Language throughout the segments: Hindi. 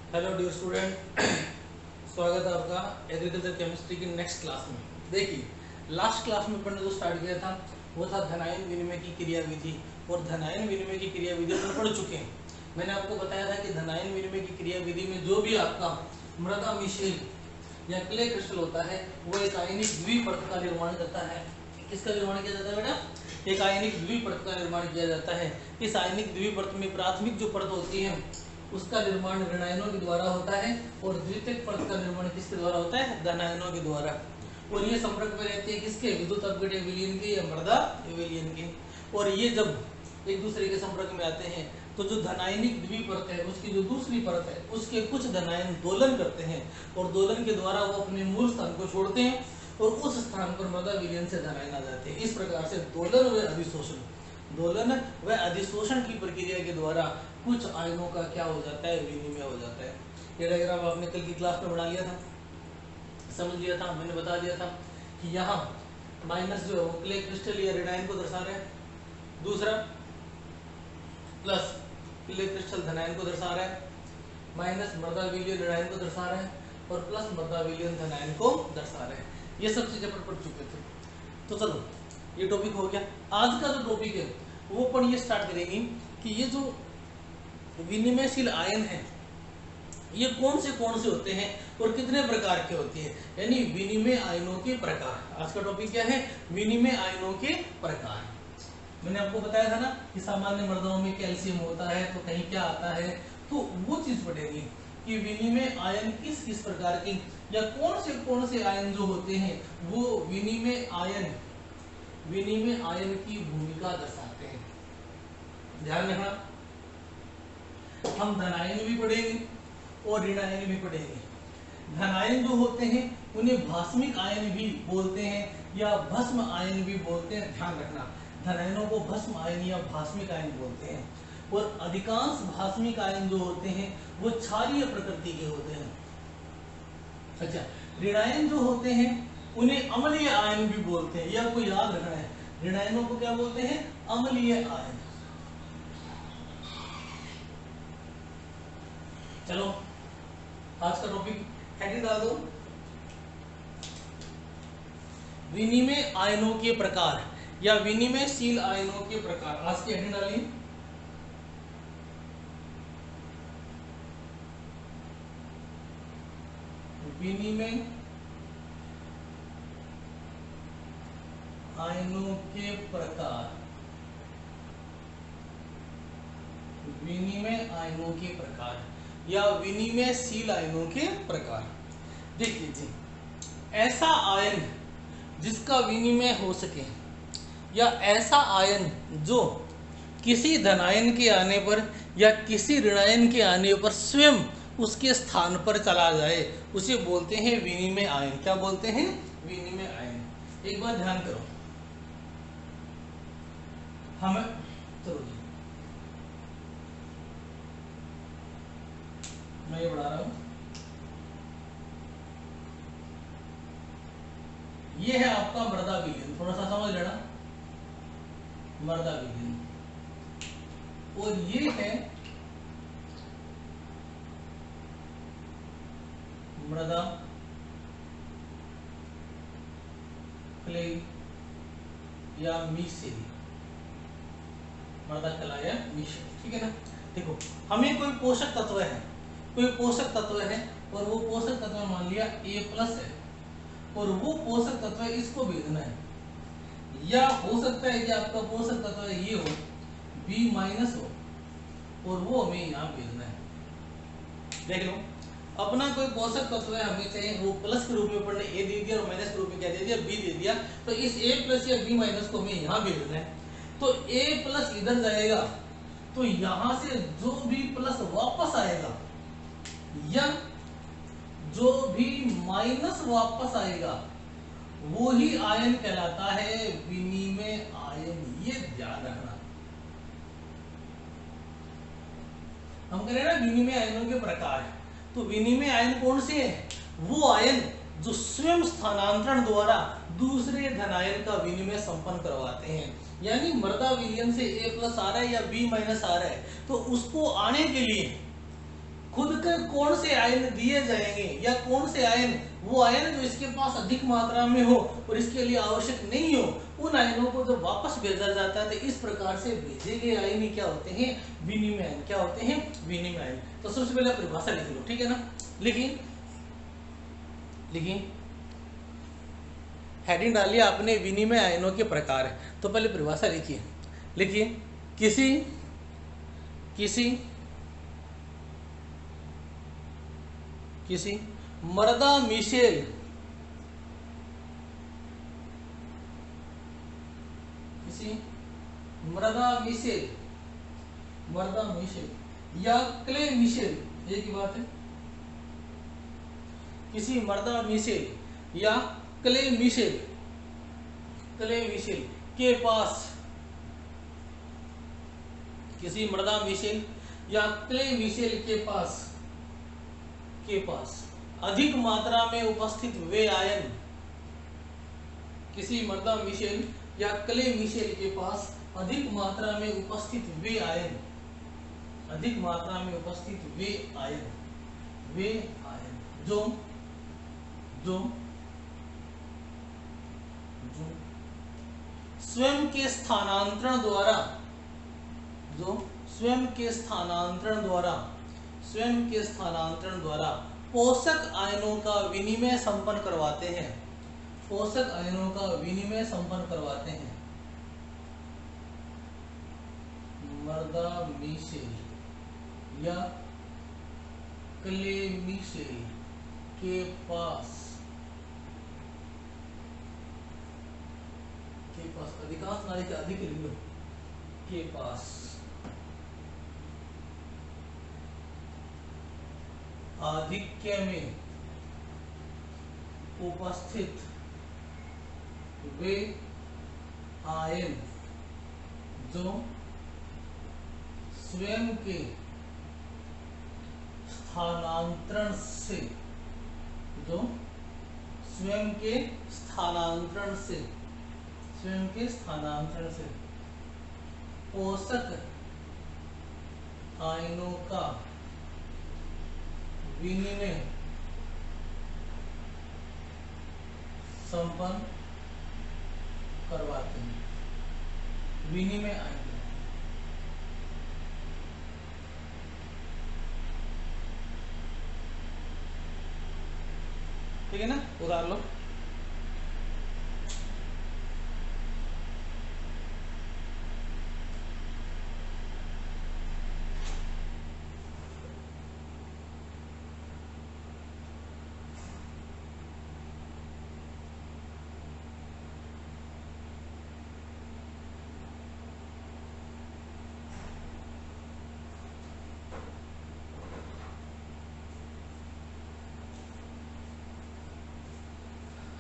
हेलो डियर स्टूडेंट, स्वागत है आपका एग्रीकल्चर केमिस्ट्री की नेक्स्ट क्लास में। देखिए, लास्ट क्लास में अपन ने जो स्टार्ट किया था वो था धनायन विनिमय की क्रियाविधि, और धनायन विनिमय की क्रियाविधि अपन पढ़ चुके हैं। मैंने आपको बताया था कि धनायन विनिमय की क्रियाविधि में जो भी आपका मृदा मिश्रित या क्ले क्रिस्टल होता है वो एक आयनिक द्विपर्त का निर्माण करता है। किसका निर्माण किया जाता है बेटा? एक आयनिक द्विपर्त का निर्माण किया जाता है। इस आयनिक द्विपर्त में प्राथमिक जो परत होती है उसका निर्माण ऋणायनों के द्वारा होता है, और द्वितीयक परत का निर्माण किसके द्वारा होता है? धनायनों के द्वारा। और ये संपर्क में रहते हैं किसके? विद्युत अपघटन विलयन के या मृदा विलयन के। और ये जब एक दूसरे के संपर्क में आते हैं तो जो धनायनिक द्विपरत है उसकी जो दूसरी परत है उसके कुछ धनायन दोलन करते हैं, और दोलन के द्वारा वो अपने मूल स्थान को छोड़ते हैं और उस स्थान पर मृदा विलयन से धनायन आ जाते हैं। इस प्रकार से दोलन व अधिशोषण की प्रक्रिया के द्वारा कुछ आयनों का क्या हो जाता है? विनिमय हो जाता है। ये डायग्राम आपने कल की क्लास में बना लिया था, समझ लिया था, मैंने बता दिया था कि यहाँ माइनस जो क्ले क्रिस्टल या ऋणायन को दर्शा रहा है, दूसरा प्लस क्ले क्रिस्टल धनायन को दर्शा रहा है, माइनस मृदा विलयन ऋणायन को दर्शा रहा है, और प्लस मृदा विलयन धनायन को दर्शा रहा है। ये सब चीजें अपन पढ़ चुके थे। तो चलो, ये टॉपिक हो गया। आज का जो टॉपिक है वो अपन ये स्टार्ट करेंगे कि ये जो विनिमयशील आयन है ये कौन से होते हैं और कितने प्रकार के होते हैं, यानी विनिमय आयनों के प्रकार। आज का टॉपिक क्या है? विनिमय आयनों के प्रकार। मैंने आपको बताया था ना कि सामान्य मृदाओं में कैल्शियम होता है, तो कहीं क्या आता है, तो वो चीज पढ़ेंगे कि विनिमय आयन किस किस प्रकार की या कौन से आयन जो होते हैं वो विनिमय आयन की भूमिका दर्शाते हैं। ध्यान रखना, हम धनायन भी पढ़ेंगे और ऋणायन भी पढ़ेंगे। धनायन जो होते हैं उन्हें भास्मिक आयन भी बोलते हैं या भस्म आयन भी बोलते हैं। ध्यान रखना, धनायनों को भस्म आयन या भास्मिक आयन बोलते हैं, और अधिकांश भास्मिक आयन जो होते हैं वो क्षारीय प्रकृति के होते हैं। अच्छा, ऋणायन जो होते हैं उन्हें अम्लीय आयन भी बोलते हैं, यह आपको याद रखना है। ऋणायनों को क्या बोलते हैं? अम्लीय आयन। चलो, आज का टॉपिक हेडिंग डाल दो, विनिमय आयनों के प्रकार या विनिमयशील आयनों के प्रकार। आज की हेडिंग डाली विनिमय आयनों के प्रकार। विनिमय आयनों के प्रकार या विनिमयशील आयनों के प्रकार। देख लीजिए, ऐसा आयन जिसका विनिमय हो सके या ऐसा आयन जो किसी धनायन के आने पर या किसी ऋणायन के आने पर स्वयं उसके स्थान पर चला जाए उसे बोलते हैं विनिमय आयन। क्या बोलते हैं? विनिमय आयन। एक बार ध्यान करो, हमें चलो जी, मैं ये बढ़ा रहा हूं। ये है आपका मृदा विलयन, थोड़ा सा समझ लेना, मृदा विलयन। और ये है मृदा क्ले या मिश्री, मृदा कला या मिश्र। ठीक है ना? देखो, हमें कोई पोषक तत्व है, और वो पोषक तत्व मान लिया A+ है, और वो पोषक तत्व इसको भेजना है, या हो सकता है कि आपका पोषक तत्व ये हो B- हो, और वो हमें यहाँ भेजना है। देख लो, अपना कोई पोषक तत्व है, हमें चाहिए वो प्लस के रूप में पढ़ने A दे दिया और माइनस के रूप में क्या दे दिया? B दे दिया। तो इस A+ या B- को हमें यहाँ भेजना है। तो A+ इधर जाएगा, तो यहां से जो भी प्लस वापस आएगा या जो भी माइनस वापस आएगा वो ही आयन कहलाता है विनिमय आयन। ये ध्यान रखना। हम कह रहे हैं ना विनिमय आयनों के प्रकार है, तो विनिमय आयन कौन से है? वो आयन जो स्वयं स्थानांतरण द्वारा दूसरे धनायन का विनिमय संपन्न करवाते हैं। यानी मृदा विलयन से A+ आ रहा है या B- आ रहा है, तो उसको आने के लिए खुद के कौन से आयन दिए जाएंगे या कौन से आयन, वो आयन जो इसके पास अधिक मात्रा में हो और इसके लिए आवश्यक नहीं हो, उन आयनों को जब वापस भेजा जाता है तो इस प्रकार से भेजे गए आयन ही क्या होते हैं, विनिमय आयन। क्या होते हैं, विनिमय आयन। तो सबसे पहले परिभाषा लिख लो, ठीक है ना। लिखिए हेडिंग डालिए आपने, विनिमय आयनों के प्रकार है। तो पहले परिभाषा लिखिए किसी मर्दा मिशेल या क्ले मिशेल, एक ही बात है, किसी मर्दा मिशेल या क्ले मिशेल के पास, किसी मर्दा मिशेल या क्ले मिशेल के पास अधिक मात्रा में उपस्थित वे आयन, किसी मर्दा मिशेल या क्ले मिशेल के पास अधिक मात्रा में उपस्थित वे आयन, जो स्वयं के स्थानांतरण द्वारा पोषक आयनों का विनिमय संपन्न करवाते हैं, मर्दा मिशेल या क्ले मिशेल के पास अधिकांश नारी के अधिक लिंग के पास आधिक्य में उपस्थित वे आयन जो स्वयं के स्थानांतरण से पोषक आयनों का विनिमय संपन्न करवाते हैं, विनिमय आयन। ठीक है ना, उतार लो।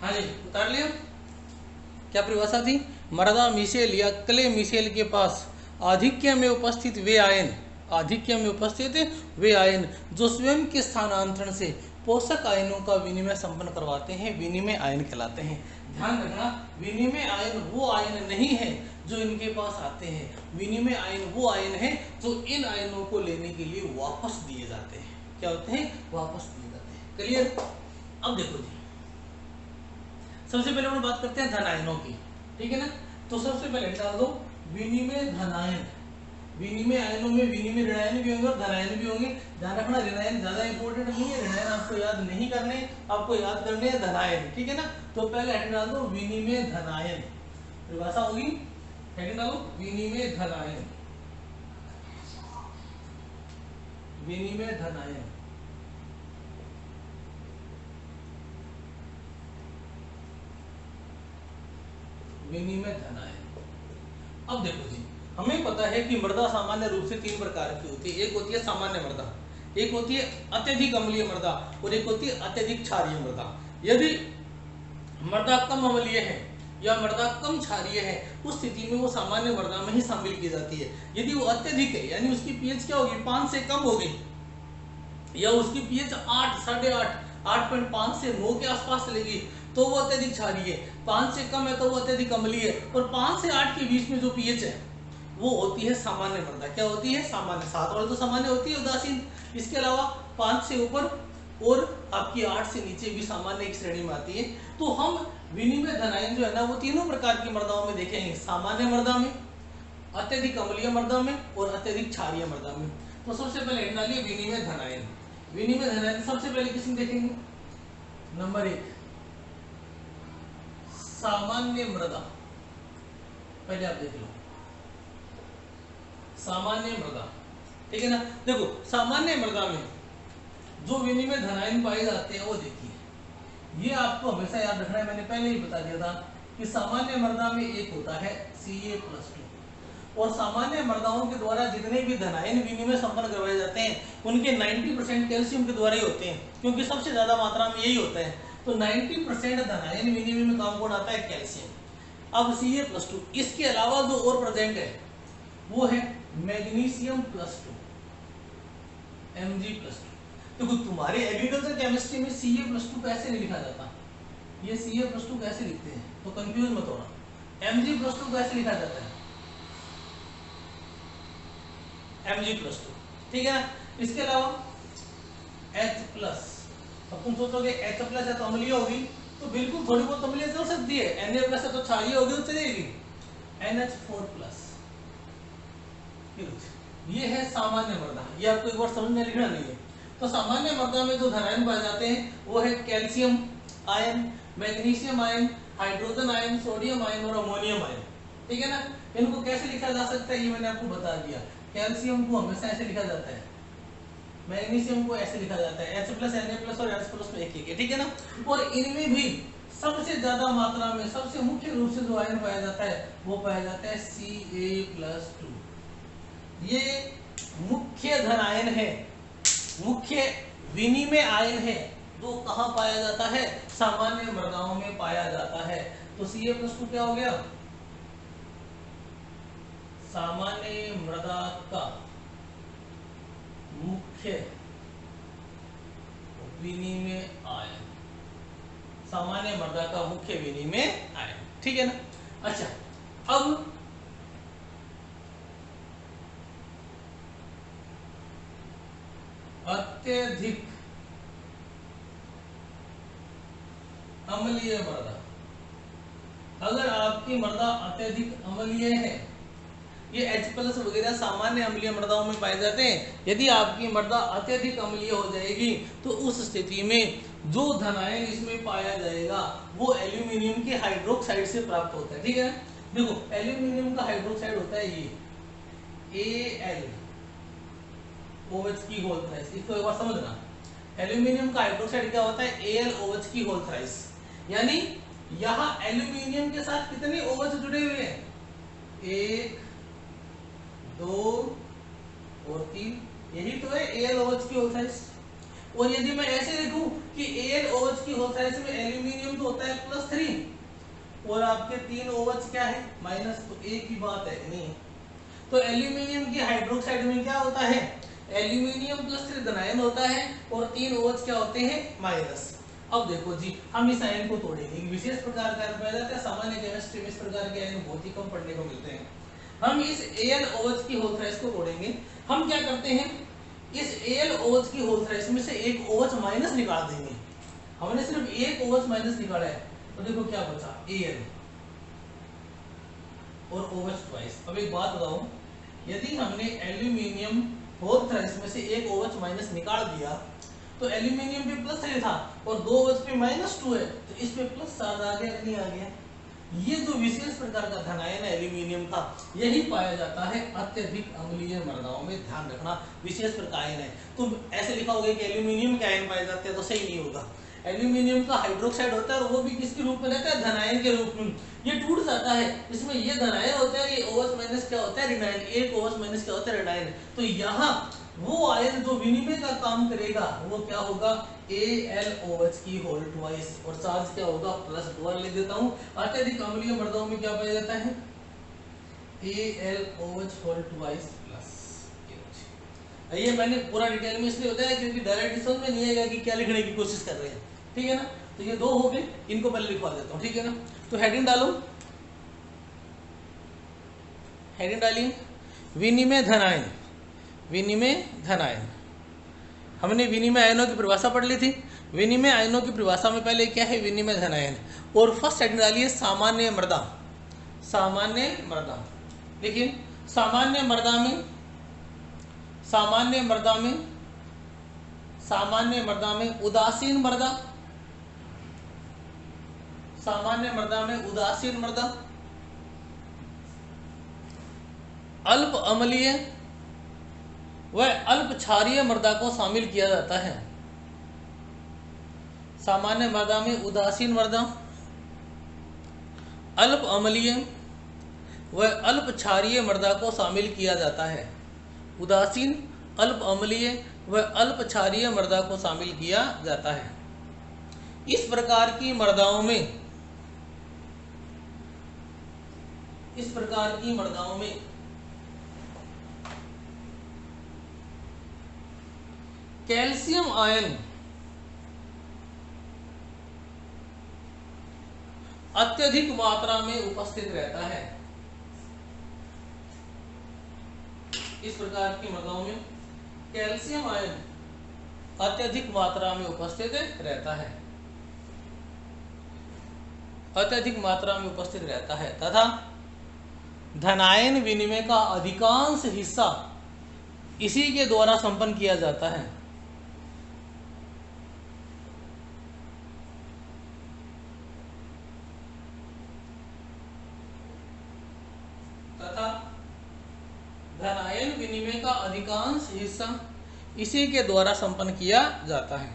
हाँ जी, उतार लिया। क्या परिभाषा थी, मर्दा मिशेल या क्ले मिशेल के पास आधिक्य में उपस्थित वे आयन जो स्वयं के स्थानांतरण से पोषक आयनों का विनिमय संपन्न करवाते हैं, विनिमय आयन कहलाते हैं। ध्यान रखना, विनिमय आयन वो आयन नहीं है जो इनके पास आते हैं, विनिमय आयन वो आयन है जो इन आयनों को लेने के लिए वापस दिए जाते हैं। क्या होते हैं, वापस दिए जाते हैं। क्लियर। अब देखो जी, सबसे पहले हम बात करते हैं धन आयनों की, ठीक है ना। तो सबसे पहले डाल दो विनिमय धन आयन। विनिमय आयनों में विनिमय ऋण आयन भी होंगे और धन आयन भी होंगे। ध्यान रखना, ऋण आयन ज्यादा इंपॉर्टेंट नहीं है, ऋण आयन आपको याद नहीं करने, आपको याद करने हैं धन आयन, ठीक है ना। तो पहले हेडिंग डाल दो विनिमय धन आयन, परिभाषा होगी, हेडिंग डालो विनिमय धन आयन, विनिमय धन आयन। विनिमय धन आयन। अब देखो जी, हमें पता है कि मृदा सामान्य रूप से तीन प्रकार की होती है। एक होती है सामान्य मृदा, एक होती है अत्यधिक अम्लीय मृदा और एक होती है अत्यधिक क्षारीय मृदा। यदि मृदा कम अम्लीय है या मृदा कम क्षारीय है, उस स्थिति में वो सामान्य मृदा में ही शामिल की जाती है। यदि वो अत्यधिक है, यानी उसकी पीएच क्या होगी, 5 से कम होगी, या उसकी पीएच 8, 8.5, 8.5 से 9 के आसपास चलेगी, तो वो अत्यधिक क्षारीय है। 5 से कम है तो वो अत्यधिक अम्लीय है। और 5 से 8 के बीच में जो पीएच है वो होती है सामान्य मृदा। क्या होती है, सामान्य। 7 वाली तो सामान्य होती है, उदासीन। इसके अलावा 5 से ऊपर और आपकी 8 से नीचे भी सामान्य एक श्रेणी में आती है। तो हम विनिमय धनायन जो है ना वो तीनों प्रकार की मृदाओं में देखेंगे, सामान्य मृदा में, अत्यधिक अम्लीय मृदा में और अत्यधिक क्षारीय मृदा में। तो सबसे पहले हेड डालिए विनिमय धनायन। विनिमय धनायन सबसे पहले किसमें देखेंगे? नंबर 1 सामान्य मृदा, पहले आप देख लो सामान्य मृदा, ठीक है ना। देखो सामान्य मृदा में जो विनिमय धनायन पाए जाते हैं वो देखिए, ये आपको हमेशा याद रखना है, मैंने पहले ही बता दिया था कि सामान्य मृदा में एक होता है Ca+2 और सामान्य मृदाओं के द्वारा जितने भी धनायन विनिमय संपन्न करवाए जाते हैं उनके 90% कैल्शियम के द्वारा ही होते हैं, क्योंकि सबसे ज्यादा मात्रा में यही होता है। तो 90% धनायन विनिमय में काम कौन आता है? कैल्शियम। अब Ca+2, इसके अलावा जो और प्रेजेंट है वो है मैग्नीशियम+2 Mg+2। देखो तुम्हारे एग्रीकल्चर केमिस्ट्री में Ca+2 कैसे नहीं लिखा जाता, ये Ca+2 कैसे लिखते हैं तो कंफ्यूज मत होना। Mg+2 कैसे लिखा जाता है? Mg+2, ठीक है ना। इसके अलावा H+, अब तुम सोचोगे H+ है तो अम्लीय होगी, तो बिल्कुल थोड़ी बहुत अम्लीय चल सकती है। Na+ है तो क्षारीय होगी तो चलेगी। NH4+, ये है सामान्य मृदा, ये आपको एक बार समझ में लिखना नहीं है। तो सामान्य मृदा में जो धनायन पाए जाते हैं वो है calcium ion, magnesium ion, hydrogen ion, sodium ion और अमोनियम आयन, ठीक है ना। इनको कैसे लिखा जा सकता है ये मैंने आपको बता दिया। कैल्शियम को हमेशा ऐसे लिखा जाता है, मैग्नीशियम को ऐसे लिखा जाता है H+, Na+ और H+ में एक है, ठीक है ना। और इनमें भी सबसे ज्यादा मात्रा में सबसे मुख्य रूप से जो आयन पाया जाता है वो पाया जाता है Ca+2। ये मुख्य धनायन है, मुख्य विनिमय आयन है जो कहाँ पाया जाता है? सामान्य मृदाओं में पाया जाता है। तो Ca+2 क्या हो गया? सामान्य मृदा का मुख्य विनिमय आयन, सामान्य मृदा का मुख्य विनिमय आयन, ठीक है ना। अच्छा, अब अत्यधिक अम्लीय मृदा, अगर आपकी मृदा अत्यधिक अम्लीय है, ये H+ वगैरह सामान्य अम्लीय मृदाओं में पाए जाते हैं। यदि आपकी मृदा अत्यधिक अम्लीय हो जाएगी तो उस स्थिति में जो धनायन इसमें पाया जाएगा वो एल्यूमिनियम के हाइड्रोक्साइड से प्राप्त होता है, ठीक है। देखो एल्यूमिनियम का हाइड्रोक्साइड होता है ये AlOH की होल थ्राइस, इसको एक बार समझना। एल्यूमिनियम का हाइड्रोक्साइड क्या होता है? AlOH की होल थ्राइस, यानी यहाँ एल्यूमिनियम के साथ कितने OH जुड़े हुए हैं? 1, 2 और 3, यही तो है AlOH की होल थ्राइस। और यदि मैं ऐसे लिखूं कि AlOH की होल थ्राइस में एल्यूमिनियम तो होता है +3 और आपके 3 OH क्या है? माइनस, तो एक ही बात है नहीं। तो एल्यूमिनियम की हाइड्रोक्साइड में क्या होता है? एल्यूमिनियम +3 धनायन होता है और 3 OH क्या होते हैं? माइनस। अब देखो जी, हम इस आयन को तोड़ेंगे। एक विशेष प्रकार का आयन पाया जाता है, सामान्य केमिस्ट्री में इस प्रकार के आयन बहुत ही कम पढ़ने को मिलते हैं। हम इस AlOH की होल थ्राइस को तोड़ेंगे। हम क्या करते हैं, इस AlOH की होल थ्राइस में से एक OH माइनस निकाल देंगे। हमने सिर्फ एक OH माइनस निकाला है, तो देखो क्या बचा? Al और OH ट्वाइस। अब एक बात बताऊं, यदि हमने एल्यूमिनियम होल थ्राइस में से एक OH माइनस निकाल दिया तो एल्यूमिनियम पे +3 था और 2 OH पे -2 है, तो इस पे +7 आ गया, नहीं आ गया? ये जो विशेष प्रकार का धनायन है एल्यूमिनियम का, यही पाया जाता है अत्यधिक अम्लीय मृदाओं में। ध्यान रखना, विशेष प्रकार आयन है। तुम ऐसे लिखा होगा कि एल्यूमिनियम के आयन पाए जाते हैं तो सही नहीं होगा। एल्यूमिनियम का हाइड्रोक्साइड होता है और वो भी किसके रूप में रहता है? धनायन के रूप में। ये टूट जाता है, इसमें ये धनायन होता है, ये OH माइनस क्या होता है? ऋणायन। एक OH माइनस क्या होता है? ऋणायन। तो यहाँ वो आयन जो विनिमय का काम करेगा वो क्या होगा? AlOH की होल ट्वाइस, और चार्ज क्या होगा? +2 लिख देता हूँ। अत्यधिक अम्लीय मृदाओं में क्या पाया जाता है? AlOH whole twice plus. ये मैंने पूरा डिटेल में इसलिए बताया क्योंकि डायरेक्ट समझ में नहीं आएगा कि क्या लिखने की कोशिश कर रहे हैं, ठीक है ना। तो ये 2 हो गए, इनको पहले लिखवा देता हूँ, ठीक है ना। तो हेडिंग डालो, हेडिंग डालिए विनिमय धनायन। विनिमय धनायन, हमने विनिमय आयनों की परिभाषा पढ़ ली थी। विनिमय आयनों की परिभाषा में पहले क्या है, विनिमय धन आयन, और फर्स्ट हेडिंग डालिए सामान्य मृदा। सामान्य मृदा, देखिए सामान्य मृदा में, सामान्य मृदा में, सामान्य मृदा में उदासीन मृदा, सामान्य मृदा में उदासीन मृदा, अल्प अम्लीय व अल्प क्षारीय मृदा को शामिल किया जाता है। सामान्य मृदा में उदासीन मृदा, अल्प अम्लीय व अल्प क्षारीय मृदा को शामिल किया जाता है। उदासीन, अल्प अम्लीय व अल्प क्षारीय मृदा को शामिल किया जाता है। इस प्रकार की मृदाओं में, इस प्रकार की मृदाओं में कैल्शियम आयन अत्यधिक मात्रा में उपस्थित रहता है। इस प्रकार की मृदाओं में कैल्शियम आयन अत्यधिक मात्रा में उपस्थित रहता है, अत्यधिक मात्रा में उपस्थित रहता है तथा धनायन विनिमय का अधिकांश हिस्सा इसी के द्वारा संपन्न किया जाता है। तथा धनायन विनिमय का अधिकांश हिस्सा इसी के द्वारा संपन्न किया जाता है।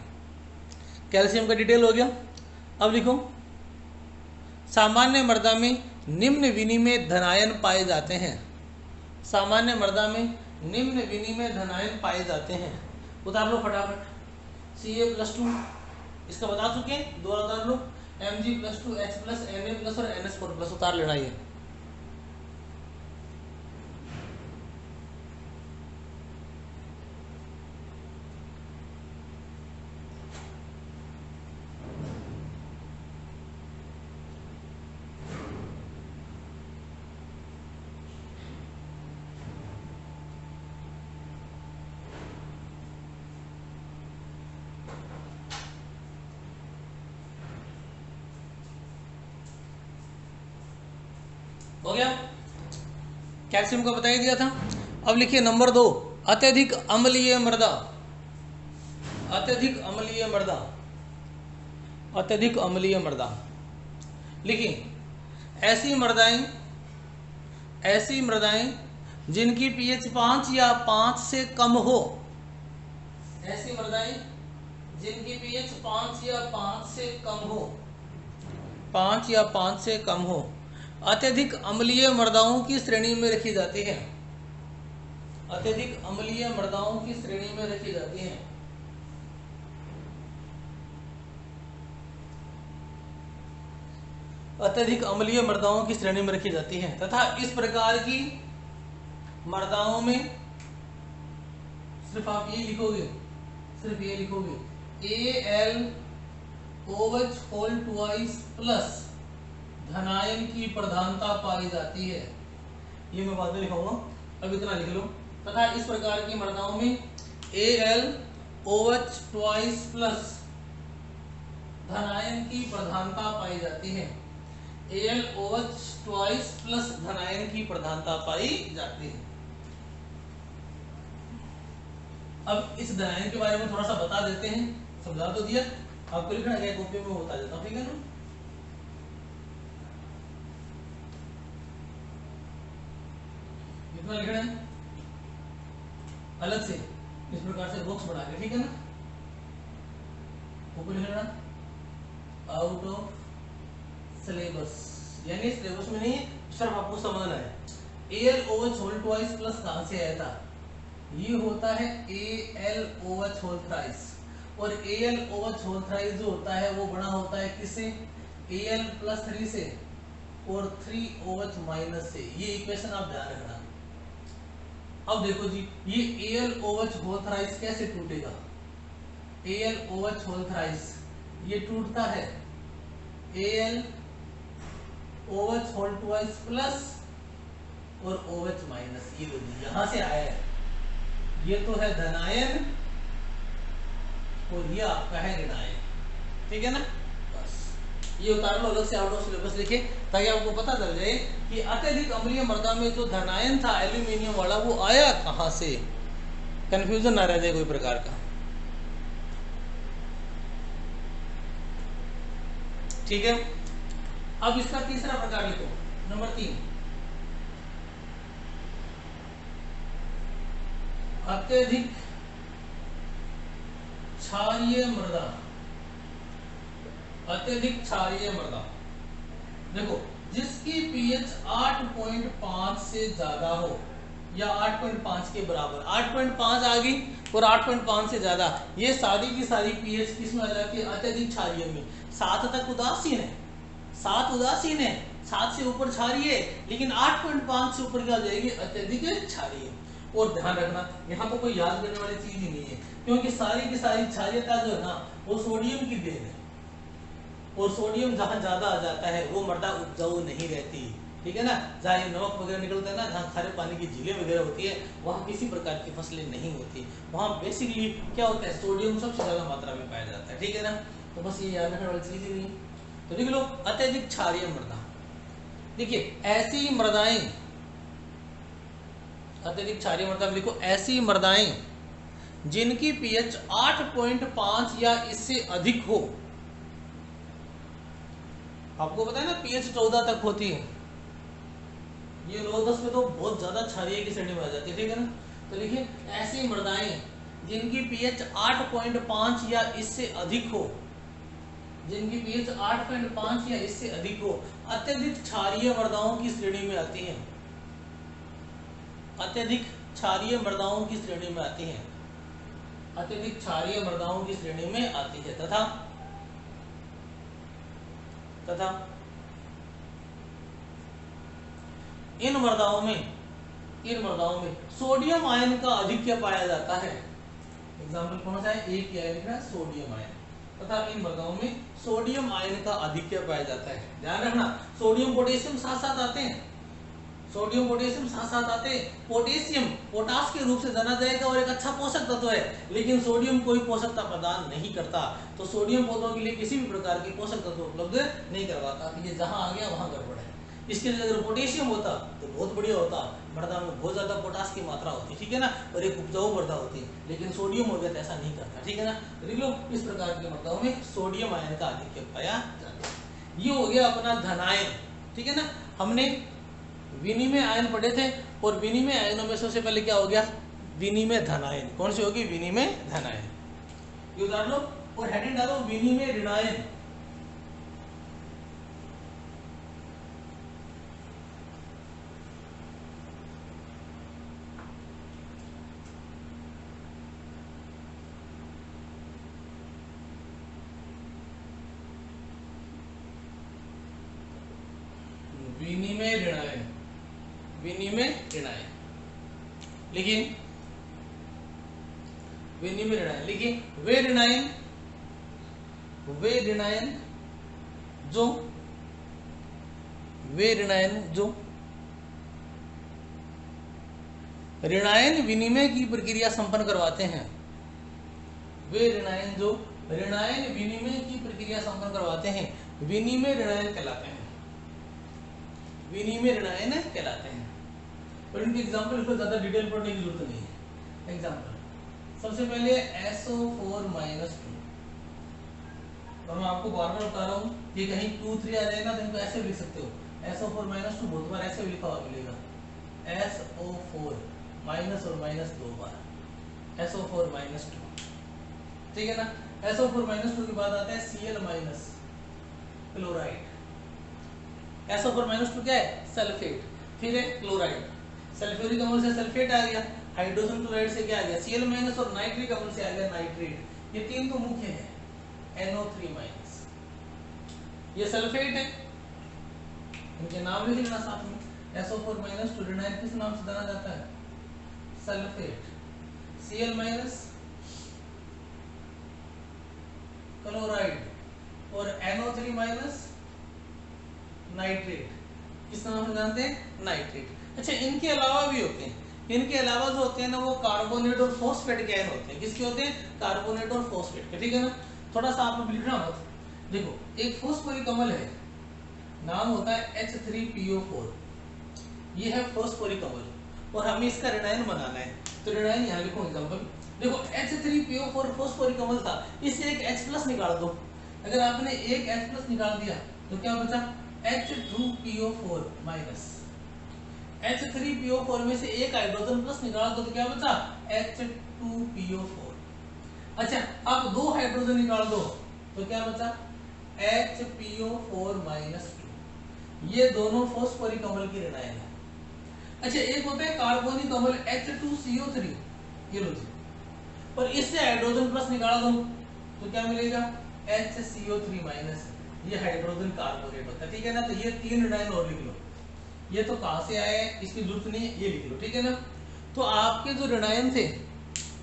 कैल्शियम का डिटेल हो गया। अब लिखो, सामान्य मृदा में निम्न विनिमय धनायन पाए जाते हैं। सामान्य मृदा में निम्न विनिमय धनायन पाए जाते हैं। उतार लो फटाफट, Ca+2 इसका बता चुके, दोबारा उतार लो, Mg+2 H+, Na+ और NH4+ उतार लेना ये। हो गया, कैल्शियम का बता ही दिया था। अब लिखिए नंबर 2, अत्यधिक अम्लीय मृदा। अत्यधिक अम्लीय मृदा, अत्यधिक अम्लीय मृदा लिखिए, ऐसी मृदाएं, ऐसी मृदाएं जिनकी pH 5 या 5 से कम हो, ऐसी मृदाएं जिनकी pH 5 या 5 से कम हो, 5 या 5 से कम हो, अत्यधिक अम्लीय मृदाओं की श्रेणी में रखी जाती है। अत्यधिक अम्लीय मृदाओं की श्रेणी में रखी जाती है। अत्यधिक अम्लीय मृदाओं की श्रेणी में रखी जाती है तथा इस प्रकार की मृदाओं में सिर्फ आप ये लिखोगे, सिर्फ ये लिखोगे AlOH2+ धनायन की प्रधानता पाई जाती है। ये मैं बाद में लिखाऊंगा, अब इतना लिख लो। तथा इस प्रकार की मृदाओं में AlOH2+ धनायन की प्रधानता पाई जाती है। AlOH2+ धनायन की प्रधानता पाई जाती है। अब इस धनायन के बारे में थोड़ा सा बता देते हैं, समझा तो दिया, आपको लिखना है कॉपी में बता देता हूं, ठीक है ना। इतना लिखना है अलग से, इस प्रकार से बॉक्स बना के, ठीक है ना। ऊपर लिखना आउट ऑफ सिलेबस, यानी सिलेबस में नहीं, सिर्फ आपको समझना है। AlOH2+ कहां से आया था, ये होता है AlOH3, और AlOH3 जो होता है वो बना होता है किससे, Al+3 से और 3OH- से। ये इक्वेशन आप ध्यान रखना। अब देखो जी, ये AlOH3 कैसे टूटेगा, AlOH3 ये टूटता है AlOH2+ और OH-, ये लो जी, यहां से आया है। ये तो है धनायन और ये आपका है ऋणायन। ठीक है ना, बस ये उतार लो अलग से, आउट ऑफ सिलेबस लिखे ताकि आपको पता चल जाए कि अत्यधिक अम्लीय मृदा में जो धनायन था एल्यूमिनियम वाला वो आया कहाँ से, कंफ्यूजन ना रह जाए कोई प्रकार का। ठीक है, अब इसका तीसरा प्रकार लिखो, नंबर 3, अत्यधिक क्षारीय मृदा। अत्यधिक क्षारीय मृदा, देखो जिसकी पीएच 8.5 से ज्यादा हो या 8.5 के बराबर, 8.5 आ गई और 8.5 से ज्यादा, ये सारी की सारी पीएच किस में आ जाती है, अत्यधिक क्षारीय में। 7 तक उदासीन है, 7 उदासीन है, 7 से ऊपर क्षारीय है, लेकिन 8.5 से ऊपर क्या हो जाएगी, अत्यधिक क्षारीय। और ध्यान रखना यहाँ तो कोई याद करने वाली चीज ही नहीं है, क्योंकि सारी की सारी क्षारीयता जो है ना वो सोडियम की देन है, और सोडियम जहाँ ज्यादा आ जाता है वो मृदा उपजाऊ नहीं रहती। ठीक है ना, जहाँ ये नमक वगैरह निकलता है ना, जहाँ खारे पानी की झीलें वगैरह होती है, वहाँ किसी प्रकार की फसलें नहीं होती, वहाँ बेसिकली क्या होता है, सोडियम सबसे ज्यादा मात्रा में पाया जाता है। ठीक है ना, तो बस ये याद रखने वाली चीज ही नहीं। तो देख लो अत्यधिक क्षारीय मृदा, देखिए ऐसी मृदाएं, अत्यधिक क्षारीय मृदा में लिखो ऐसी मृदाएं जिनकी पीएच 8.5 या इससे अधिक हो। आपको पता है ना पीएच 14 तक होती है, ये 9-10 में तो बहुत ज्यादा क्षारीय की श्रेणी में आ जाती है। ठीक है ना, तो लिखिए ऐसी मृदाएं जिनकी पीएच 8.5 या इससे अधिक हो, जिनकी पीएच 8.5 या इससे अधिक हो, अत्यधिक क्षारीय मृदाओं की श्रेणी में आती हैं। अत्यधिक क्षारीय मृदाओं की श्रेणी में आती हैं, अत्यधिक क्षारीय मृदाओं की श्रेणी में आती है। तथा इन मृदाओं में सोडियम आयन का अधिक्य पाया जाता है। एग्जाम्पल कौन सा है, एक क्या लिखना है, सोडियम आयन। तथा इन मृदाओं में सोडियम आयन का अधिक्य पाया जाता है। ध्यान रखना सोडियम पोटेशियम साथ साथ आते हैं, सोडियम पोटेशियम साथ साथ आते हैं। पोटेशियम पोटास के रूप से जाना जाएगा और एक अच्छा पोषक तत्व है, लेकिन सोडियम कोई पोषकता प्रदान नहीं करता, तो सोडियम पौधों के लिए किसी भी प्रकार की पोषक तत्व उपलब्ध नहीं करवाता। ये जहां आ गया वहां गड़बड़ है। इसके लिए अगर पोटेशियम होता तो बहुत बढ़िया होता, मृदा में बहुत ज्यादा पोटास की मात्रा होती, ठीक है ना, और एक उपजाऊ मृदा होती, लेकिन सोडियम हो गया तो ऐसा नहीं करता। ठीक है ना, देख लो इस प्रकार की मृदाओं में सोडियम आयन का अधिक्य पाया जाता है। ये हो गया अपना धनायन। ठीक है ना, हमने विनिमय आयन पढ़े थे, और विनिमय आयनों में सबसे पहले क्या हो गया, विनिमय धनायन। कौन सी होगी, विनिमय धनायन। ये उतार लो और हेडिंग डालो विनिमय ऋणायन। विनिमय ऋणायन, विनिमय ऋणायन लिखिए, विनिमय ऋणायन लिखिए। वे ऋणायन जो ऋणायन विनिमय की प्रक्रिया संपन्न करवाते हैं, वे ऋणायन जो ऋणायन विनिमय की प्रक्रिया संपन्न करवाते हैं, विनिमय ऋणायन कहलाते हैं, विनिमय ऋणायन कहलाते हैं। और इनके एग्जांपल इसको ज्यादा डिटेल पढ़ने की जरूरत नहीं है। एग्जांपल सबसे पहले SO4-2, और मैं आपको बार बार बता रहा हूँ कि कहीं 2-3 आ जाए ना तो इनको ऐसे लिख सकते हो, SO4-2 बहुत बार ऐसे भी लिखा हुआ मिलेगा, SO4 माइनस और माइनस 2 बार, SO4-2। ठीक है ना, SO4-2 के बाद आता है Cl- क्लोराइड। SO4-2 क्या है, सल्फेट, फिर है क्लोराइड, सल्फ्यूरिक अम्ल से सल्फेट आ गया, हाइड्रोजन क्लोराइड से क्या आ गया, Cl- और नाइट्रिक अम्ल से आ गया नाइट्रेट। ये तीन तो मुख्य है, NO3-, ये सल्फेट है, इनके नाम लिख लेना साथ में। SO4-2 ऋणायन किस नाम से जाना जाता है, सल्फेट, Cl- क्लोराइड और NO3- नाइट्रेट, किस नाम से जानते हैं, नाइट्रेट। अच्छा इनके अलावा भी होते हैं, इनके अलावा जो होते हैं ना वो कार्बोनेट और फॉस्फेट के आयन होते हैं। किसके होते हैं? कार्बोनेट और फॉस्फेट के, ठीक है ना। थोड़ा सा आप लिखना मत। देखो एक फॉस्फोरिक अम्ल है, नाम होता है H3PO4, ये है फॉस्फोरिक अम्ल और हमें इसका ऋणायन बनाना है। तो ऋणायन यहाँ लिखो एग्जांपल। देखो H3PO4 फॉस्फोरिक अम्ल था, इससे एक H+ निकाल दो। अगर आपने एक H+ निकाल दिया तो क्या बचा? H2PO4 minus. H3PO4 में से एक हाइड्रोजन प्लस निकाल दो तो क्या बचा? H2PO4। अच्छा आप दो हाइड्रोजन निकाल दो तो क्या बचा? HPO4 minus 2। ये दोनों फॉस्फोरिक अम्ल की ऋणायन है। अच्छा एक होता है कार्बोनिक अम्ल H2CO3, ये लो जी, पर इससे हाइड्रोजन प्लस निकाल दो तो क्या मिलेगा? HCO3 minus. ये हाइड्रोजन कार्बोनेट होता है, ठीक है ना। तो ये तीन ऋणायन और लिख लो। ये तो कहां से आए इसकी जरूरत नहीं है, ये लिख लो, ठीक है ना। तो आपके जो ऋणायन थे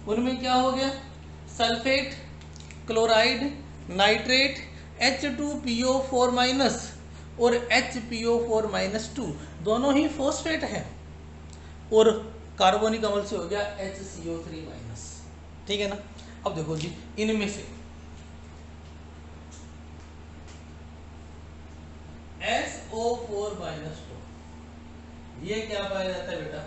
उनमें क्या हो गया? Sulphate, chloride, nitrate, H2PO4 minus और HPO4 माइनस 2 दोनों ही फॉस्फेट है और कार्बोनिक अम्ल से हो गया HCO3 माइनस, ठीक है ना। अब देखो जी इनमें से SO4 माइनस 2 ये क्या पाया जाता है बेटा?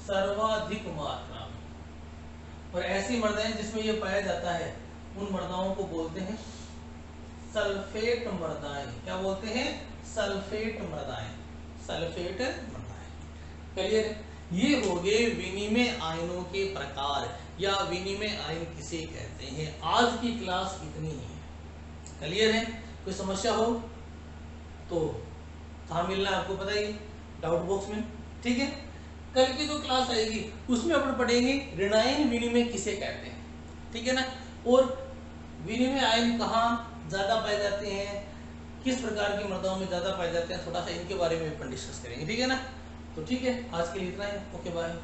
सर्वाधिक मात्रा में। और ऐसी मृदाएं जिसमें ये पाया जाता है उन मृदाओं को बोलते हैं सल्फेट मृदाएं। क्या बोलते हैं? सल्फेट मृदाएं। सल्फेट मृदाएं, क्लियर है। ये हो गए विनिमय आयनों के प्रकार या विनिमय आयन किसे कहते हैं। आज की क्लास इतनी ही है, क्लियर है। कोई समस्या हो तो कहाँ मिलना है आपको पता ही, डाउट बॉक्स में, ठीक है। कल की जो क्लास आएगी उसमें अपन पढ़ेंगे ऋणायन विनिमय किसे कहते हैं, ठीक है ना। और विनिमय आयन कहाँ ज्यादा पाए जाते हैं, किस प्रकार की मृदाओं में ज्यादा पाए जाते हैं, थोड़ा सा इनके बारे में अपन डिस्कस करेंगे, ठीक है ना। तो ठीक है, आज के लिए इतना ही। Okay bye.